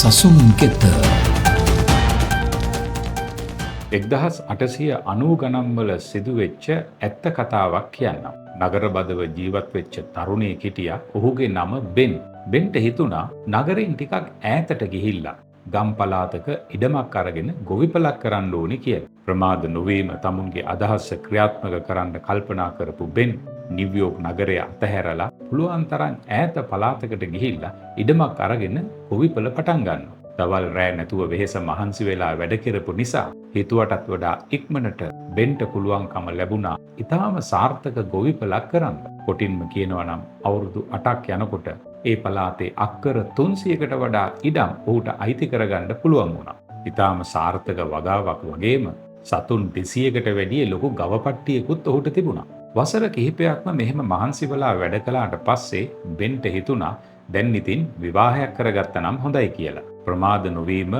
සසුන් කෙත 1890 ගණන්වල සිදුවෙච්ච ඇත්ත කතාවක් කියන්නම්. නගරබදව ජීවත් වෙච්ච තරුණයෙක් හිටියා. ඔහුගේ නම බෙන්. බෙන්ට හිතුණා නගරෙන් ටිකක් ඈතට ගිහිල්ලා ගම් පළාතක ඉඩමක් අරගෙන ගොවිපලක් කරන්න ඕනි කියලා. ප්‍රමාද නොවීම තමුන්ගේ අදහස ක්‍රියාත්මක කරන්න කල්පනා කරපු බෙන් නිව්යෝක් නගරය අතහැරලා පුළුවන් තරම් ඈත පළාතකට ගිහිල්ලා ඉඩමක් අරගෙන ගොවිපල පටන් ගන්නවා. දවල් රෑ නැතුව වෙහෙස මහන්සි වෙලා වැඩ කරපු නිසා හිතුවටත් වඩා ඉක්මනට බෙන්ට පුළුවන්කම ලැබුණා ඊටාම සාර්ථක ගොවිපලක් කරන්න. කොටින්ම කියනවා නම් අවුරුදු 8ක් යනකොට ඒ පළාතේ අක්කර 300කට වඩා ඉඩම් ඔහුට අයිති කරගන්න පුළුවන් වුණා. ඊටාම සාර්ථක වගාවක් වගේම සතුන් 200කට වැඩිය ලොකු ගවපට්ටියකුත් ඔහුට තිබුණා. වසර කිහිපයක්ම මෙහෙම මහන්සි වෙලා වැඩ කළාට පස්සේ බෙන්ට හිතුණා දැන් ඉතින් විවාහයක් කරගත්තා නම් හොඳයි කියලා. ප්‍රමාද නොවීම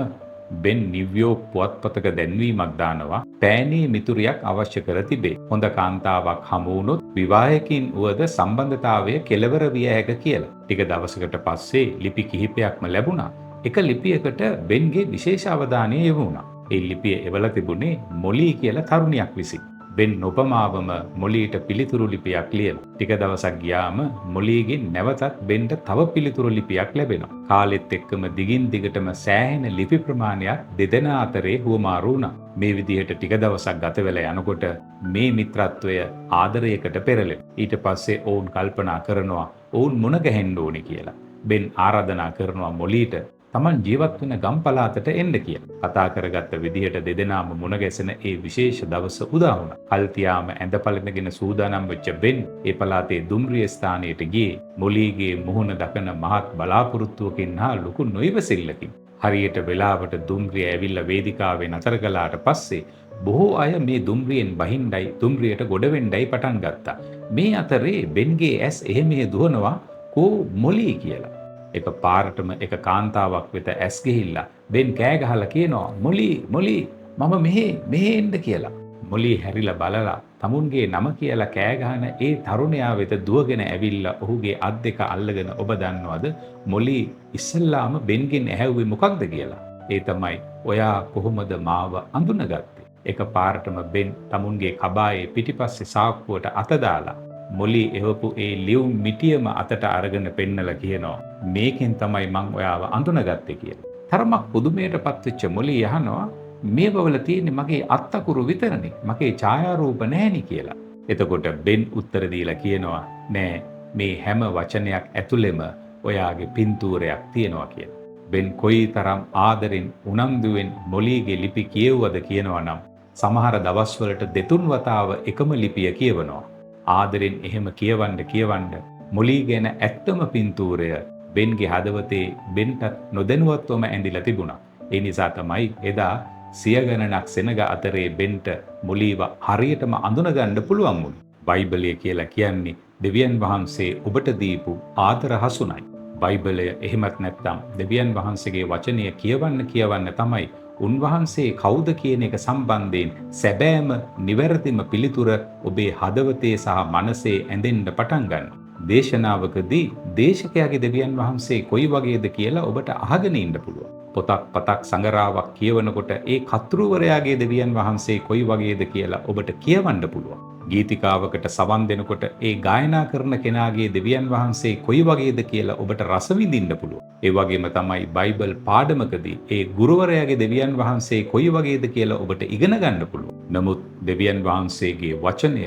බෙන් නිව්යෝක් පුවත්පතක දැන්වීමක් දානවා පෑනේ මිතුරියක් අවශ්‍ය කර තිබේ. හොඳ කාන්තාවක් හමු වුණොත් විවාහයකින් වුවද සම්බන්ධතාවය කෙලවර විය හැක කියලා. ටික දවසකට පස්සේ ලිපි කිහිපයක්ම ලැබුණා. එක ලිපියකට බෙන්ගේ විශේෂ අවධානය යොමු වුණා. ඒ ලිපිය එවලා තිබුණේ මොලී කියලා තරුණියක් විසින්. බෙන් නොපමාවම මොලීට පිළිතුරු ලිපියක් ලියලා. ටික දවසක් ගියාම මොලීගෙන් නැවතත් බෙන්ට තව පිළිතුරු ලිපියක් ලැබෙනවා. කාලෙත් එක්කම දිගින් දිගටම සෑහෙන ලිපි ප්‍රමාණයක් දෙදෙනා අතරේ හුවමාරු වුණා. මේ විදිහට ටික දවසක් ගත වෙලා යනකොට මේ මිත්‍රත්වය ආදරයකට පෙරලෙනවා. ඊට පස්සේ ඔවුන් කල්පනා කරනවා ඔවුන් මුණ ගැහෙන්න ඕනේ කියලා. බෙන් ආරාධනා කරනවා මොලීට තමන් ජීවත් වෙන ගම් පළාතට එන්න කියලා. කතා කරගත්ත විදිහට දෙදෙනාම මුණ ගැසෙන ඒ විශේෂ දවස උදා වුණා. කල්තියාම ඇඳපළඳගෙන සූදානම් වෙච්ච බෙන් ඒ පළාතේ දුම්රිය ස්ථානයට ගියේ මොලීගේ මුහුණ දකින මහත් බලාපොරොත්තුවකින් හා ලොකු නොයිවසිල්ලකින්. හරියට වෙලාවට දුම්රිය ඇවිල්ලා වේදිකාවේ නතර කළාට පස්සේ බොහෝ අය මේ දුම්රියෙන් බහින්නයි දුම්රියට ගොඩ වෙන්නයි පටන් ගත්තා. මේ අතරේ බෙන්ගේ ඇස් එහෙම දුවනවා කෝ මොලී කියලා. එක පාරටම එක කාන්තාවක් වෙත ඇස් ගිහිල්ලා බෙන් කෑ ගහලා කියනවා මොලී මම මෙහෙ එන්න කියලා. මොලී හැරිලා බලලා තමුන්ගේ නම කියලා කෑ ගහන ඒ තරුණයා වෙත දුවගෙන ඇවිල්ලා ඔහුගේ අත් දෙක අල්ලගෙන ඔබ දන්නවද මොලී ඉස්සල්ලාම බෙන්ගෙන් ඇහැව්වේ මොකක්ද කියලා? ඒ තමයි ඔයා කොහොමද මාව අඳුනගත්තේ? එක පාරටම බෙන් තමුන්ගේ කබායේ පිටිපස්සේ සාක්කුවට අත දාලා මොලී එවපු ඒ ලියුම් මිටියම අතට අරගෙන පෙන්නලා කියනවා මේකෙන් තමයි මං ඔයාව අඳුනගත්තේ කියලා. තරමක් පුදුමයටපත් වෙච්ච මොලී අහනවා මේවවල තියෙන්නේ මගේ අත්තකුරු විතරනේ. මගේ ඡායාරූප නැහෙනි කියලා. එතකොට බෙන් උත්තර දීලා කියනවා නෑ මේ හැම වචනයක් ඇතුළෙම ඔයාගේ පින්තූරයක් තියෙනවා කියලා. බෙන් කොයිතරම් ආදරෙන් උනන්දුවෙන් මොලීගේ ලිපි කියවුවද කියනවා නම් සමහර දවස්වලට දෙතුන් වතාව එකම ලිපිය කියවනවා. ආදරෙන් එහෙම කියවන්න මොලී ගැන ඇත්තම පින්තූරය බෙන්ගේ හදවතේ බෙන්ටත් නොදැනුවත්වම ඇඳිලා තිබුණා. ඒ නිසා තමයි එදා සිය ගණනක් සෙනග අතරේ බෙන්ට මොලීව හරියටම අඳුනගන්න පුළුවන් වුණේ. බයිබලය කියලා කියන්නේ දෙවියන් වහන්සේ ඔබට දීපු ආදර හසුනයි. බයිබලය එහෙමත් නැත්නම් දෙවියන් වහන්සේගේ වචනය කියවන්න තමයි උන්වහන්සේ කවුද කියන එක සම්බන්ධයෙන් සැබෑම නිවැරදිම පිළිතුර ඔබේ හදවතේ සහ මනසේ ඇඳෙන්න පටන් ගන්නවා. දේශනාවකදී දේශකයාගේ දෙවියන් වහන්සේ කොයි වගේද කියලා ඔබට අහගෙන ඉන්න පුළුවන්. පොතක් සංගරාවක් කියවනකොට ඒ කතෘවරයාගේ දෙවියන් වහන්සේ කොයි වගේද කියලා ඔබට කියවන්න පුළුවන්. ගීතිකාවකට සවන් දෙනකොට ඒ ගායනා කරන කෙනාගේ දෙවියන් වහන්සේ කොයි වගේද කියලා ඔබට රස විඳින්න පුළුවන්. ඒ වගේම තමයි බයිබල් පාඩමකදී ඒ ගුරුවරයාගේ දෙවියන් වහන්සේ කොයි වගේද කියලා ඔබට ඉගෙන ගන්න පුළුවන්. නමුත් දෙවියන් වහන්සේගේ වචනය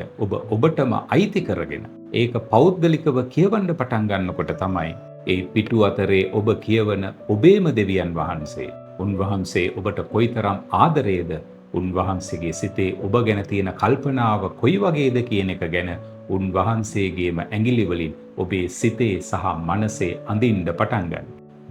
ඔබටම අයිති කරගෙන ඒක පෞද්ගලිකව කියවන්න පටන් ගන්නකොට තමයි ඒ පිටු අතරේ ඔබ කියවන ඔබේම දෙවියන් වහන්සේ උන්වහන්සේ ඔබට කොයිතරම් ආදරේද උන්වහන්සේගේ සිතේ ඔබ ගැන තියෙන කල්පනාව කොයි වගේද කියන එක ගැන උන්වහන්සේගේම ඇඟිලි වලින් ඔබේ සිතේ සහ මනසේ අඳින්න පටන් ගන්න.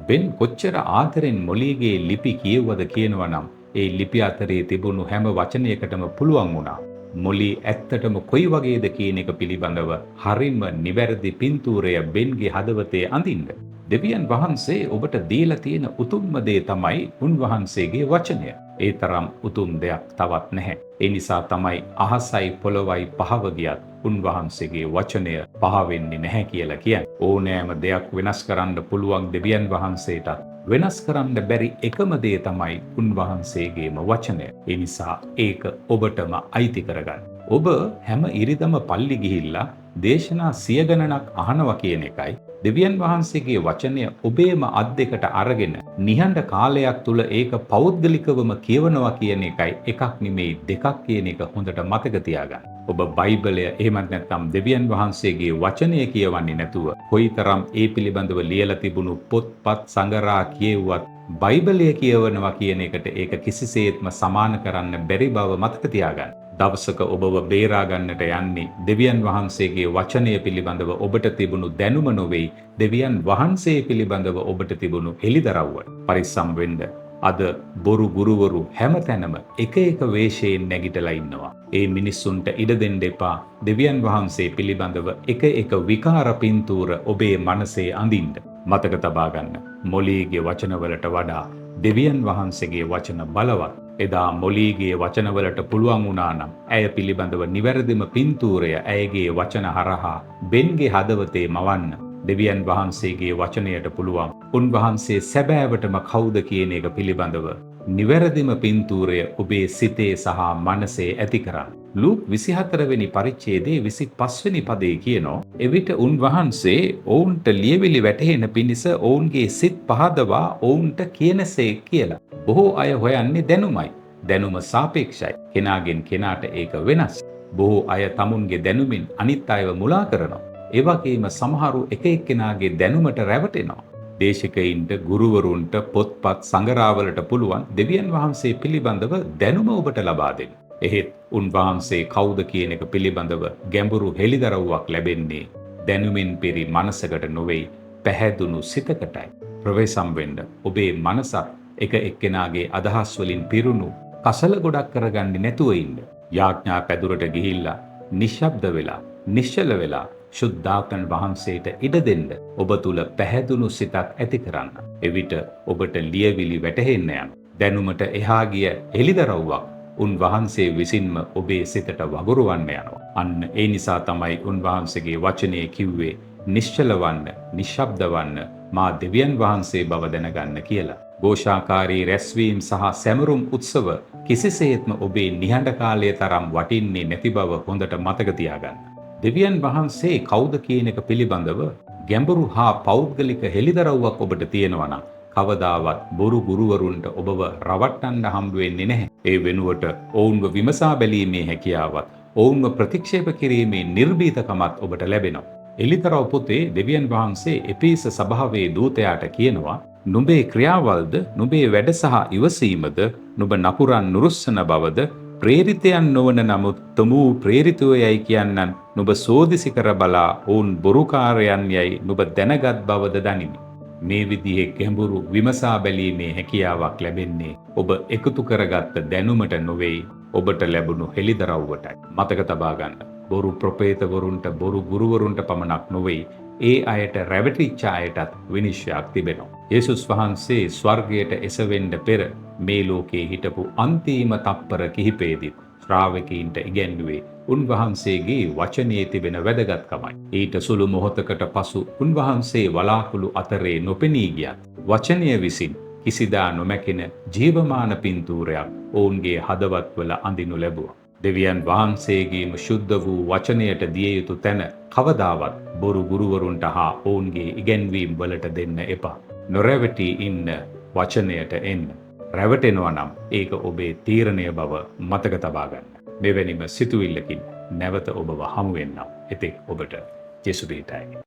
බෙන් කොච්චර ආදරෙන් මොලීගේ ලිපි කියවුවද කියනවා නම් ඒ ලිපි අතරේ තිබුණු හැම වචනයකටම පුළුවන් වුණා මොලී ඇත්තටම කොයි වගේද කියන එක පිළිබඳව හරිම නිවැරදි පින්තූරය බෙන්ගේ හදවතේ අඳින්න. දෙවියන් වහන්සේ ඔබට දීලා තියෙන උතුම්ම දේ තමයි උන්වහන්සේගේ වචනය. ඒ තරම් උතුම් දෙයක් තවත් නැහැ. ඒ නිසා තමයි අහසයි පොළොවයි පහව ගියත් උන්වහන්සේගේ වචනය පහ වෙන්නේ නැහැ කියලා කියන්නේ. ඕනෑම දෙයක් වෙනස් කරන්න පුළුවන් දෙවියන් වහන්සේට වෙනස් කරන්න බැරි එකම දේ තමයි උන්වහන්සේගේම වචනය. ඒ නිසා ඒක ඔබටම අයිති කරගන්න. ඔබ හැම ඉරිදම පල්ලි ගිහිල්ලා දේශනා 100 ගණනක් අහනවා කියන එකයි දෙවියන් වහන්සේගේ වචනය ඔබේම අත් දෙකට අරගෙන නිහඬ කාලයක් තුල ඒක පෞද්ගලිකවම කියවනවා කියන එකයි එකක් නෙමෙයි දෙකක් කියන එක හොඳට මතක තියාගන්න. ඔබ බයිබලය එහෙමත් නැත්නම් දෙවියන් වහන්සේගේ වචනය කියවන්නේ නැතුව කොයිතරම් ඒ පිළිබඳව ලියලා තිබුණු පොත්පත් සංගරා කියෙව්වත් බයිබලය කියවනවා කියන එකට ඒක කිසිසේත්ම සමාන කරන්න බැරි බව මතක තියාගන්න. දවසක ඔබව බේරා ගන්නට යන්නේ දෙවියන් වහන්සේගේ වචනය පිළිබඳව ඔබට තිබුණු දැනුම නොවේ, දෙවියන් වහන්සේ පිළිබඳව ඔබට තිබුණු එළිදරව්ව. පරිස්සම් වෙන්න. අද බොරු ගුරුවරු හැමතැනම එක එක වේශයෙන් නැගිටලා ඉන්නවා. ඒ මිනිස්සුන්ට ඉඩ දෙන්න එපා. දෙවියන් වහන්සේ පිළිබඳව එක එක විකාර පින්තූර ඔබේ මනසේ අඳින්න. මතක තබා ගන්න. මොලීගේ වචනවලට වඩා දෙවියන් වහන්සේගේ වචන බලවත්. එදා මොලීගේ වචනවලට පුළුවන් වුණා නම් ඇය පිළිබඳව නිවැරදිම පින්තූරය ඇයගේ වචන හරහා බෙන්ගේ හදවතේ මවන්න දෙවියන් වහන්සේගේ වචනයට පුළුවන් උන්වහන්සේ සැබෑවටම කවුද කියන එක පිළිබඳව නිවැරදිම පින්තූරය ඔබේ සිතේ සහ මනසේ ඇති කරන්න. ලූක් 24 වෙනි පරිච්ඡේදයේ 25 වෙනි පදයේ කියනෝ එවිට උන්වහන්සේ ඔවුන්ට ලියවිලි වැටහෙන පිණිස ඔවුන්ගේ සිත් පහදවා ඔවුන්ට කියනසේ කියලා. බොහෝ අය හොයන්නේ දැනුමයි. දැනුම සාපේක්ෂයි. කෙනාගෙන් කෙනාට ඒක වෙනස්. බොහෝ අය තමුන්ගේ දැනුමින් අනිත් අයව මුලා කරනවා. ඒ වගේම සමහරු එක එක්කෙනාගේ දැනුමට රැවටෙනවා. දේශිකයින්ට, ගුරුවරුන්ට, පොත්පත් සංගරාවලට පුළුවන් දෙවියන් වහන්සේ පිළිබඳව දැනුම ඔබට ලබා දෙන්න. එහෙත් උන්වහන්සේ කවුද කියන එක පිළිබඳව ගැඹුරු හෙළිදරව්වක් ලැබෙන්නේ දැනුමින් පිරි මනසකට නොවේ, පැහැදුණු සිතකටයි. ප්‍රවේශම් වෙන්න ඔබේ මනසත් එක එක්කෙනාගේ අදහස් වලින් පිරුණු කසල ගොඩක් කරගන්නේ නැතුව ඉන්න. යාඥා පැදුරට ගිහිල්ලා නිශ්ශබ්ද වෙලා, නිශ්චල වෙලා ශුද්ධාත්මන් වහන්සේට ඉඩ දෙන්න. ඔබ තුල පැහැදුණු සිතක් ඇති කරන්න. එවිට ඔබට ලියවිලි වැටහෙන්න යන දැනුමට එහා ගිය එළිදරව්වක් උන්වහන්සේ විසින්ම ඔබේ සිතට වගුරුවන්න යනවා. අන්න ඒ නිසා තමයි උන්වහන්සේගේ වචනේ කිව්වේ නිශ්චල වන්න, නිශ්ශබ්ද වන්න, මා දෙවියන් වහන්සේ බව දැනගන්න කියලා. ഘോഷාකාරී රැස්වීම් සහ සැමරුම් උත්සව කිසිසේත්ම ඔබේ නිහඬ කාලය තරම් වටින්නේ නැති බව හොඳට මතක තියාගන්න. දෙවියන් වහන්සේ කවුද කියන එක පිළිබඳව ගැඹුරු හා පෞද්ගලික හෙළිදරව්වක් ඔබට තියෙනවා නම් කවදාවත් බොරු ගුරුවරුන්ට ඔබව රවට්ටන්න හම්බ වෙන්නේ නැහැ. ඒ වෙනුවට ඔවුන්ව විමසා බැලීමේ හැකියාවත්, ඔවුන්ව ප්‍රතික්ෂේප කිරීමේ නිර්භීතකමත් ඔබට ලැබෙනවා. එළිදරව් පොතේ දෙවියන් වහන්සේ එපීස සභාවේ දූතයාට කියනවා, නුඹේ ක්‍රියාවල්ද, නුඹේ වැඩ සහ ඉවසීමද, නුඹ නපුරන් නුරුස්සන බවද, ප්‍රේරිතයන් නොවන නමුත් තොමු ප්‍රේරිතයයි කියන්නන් නුඹ සෝදිසි කර බලා ඔවුන් බොරුකාරයන් යයි නුඹ දැනගත් බවද දනිමි. මේ විදිහේ ගැඹුරු විමසා බැලීමේ හැකියාවක් ලැබෙන්නේ ඔබ එකතු කරගත්ත දැනුමට නොවේ, ඔබට ලැබුණු හෙළිදරව්වටයි. මතක තබා ගන්න. බොරු ප්‍රොපේතවරුන්ට, බොරු ගුරුවරුන්ට පමණක් නොවේ, ඒ අයට රැවටිච්ච අයටත් විනිශ්චයක් තිබෙනවා. යේසුස් වහන්සේ ස්වර්ගයට එසවෙන්න පෙර මේ ලෝකේ හිටපු අන්තිම තප්පර කිහිපෙදිත් ශ්‍රාවකීන්ට ඉගැන්වුවේ උන්වහන්සේගේ වචනේ තිබෙන වැදගත්කමයි. ඊට සුළු මොහොතකට පසු උන්වහන්සේ වලාකුළු අතරේ නොපෙනී ගියත් වචනය විසින් කිසිදා නොමැකෙන ජීවමාන පින්තූරයක් ඔවුන්ගේ හදවත්වල අඳිනු ලැබුවා. දෙවියන් වහන්සේගේම ශුද්ධ වූ වචනයට දිය යුතු තැන කවදාවත් බොරු ගුරුවරුන්ට හා ඔවුන්ගේ ඉගැන්වීම් වලට දෙන්න එපා. නොරැවටී ඉන්න වචනයට එන්න. රැවටෙනවා නම් ඒක ඔබේ තීරණය බව මතක තබා ගන්න. මෙවැනිම සිතුවිල්ලකින් නැවත ඔබව හමු වෙන්නම්. එතෙක් ඔබට ජේසුස්වේතයි.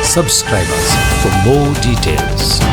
Subscribe us for more details.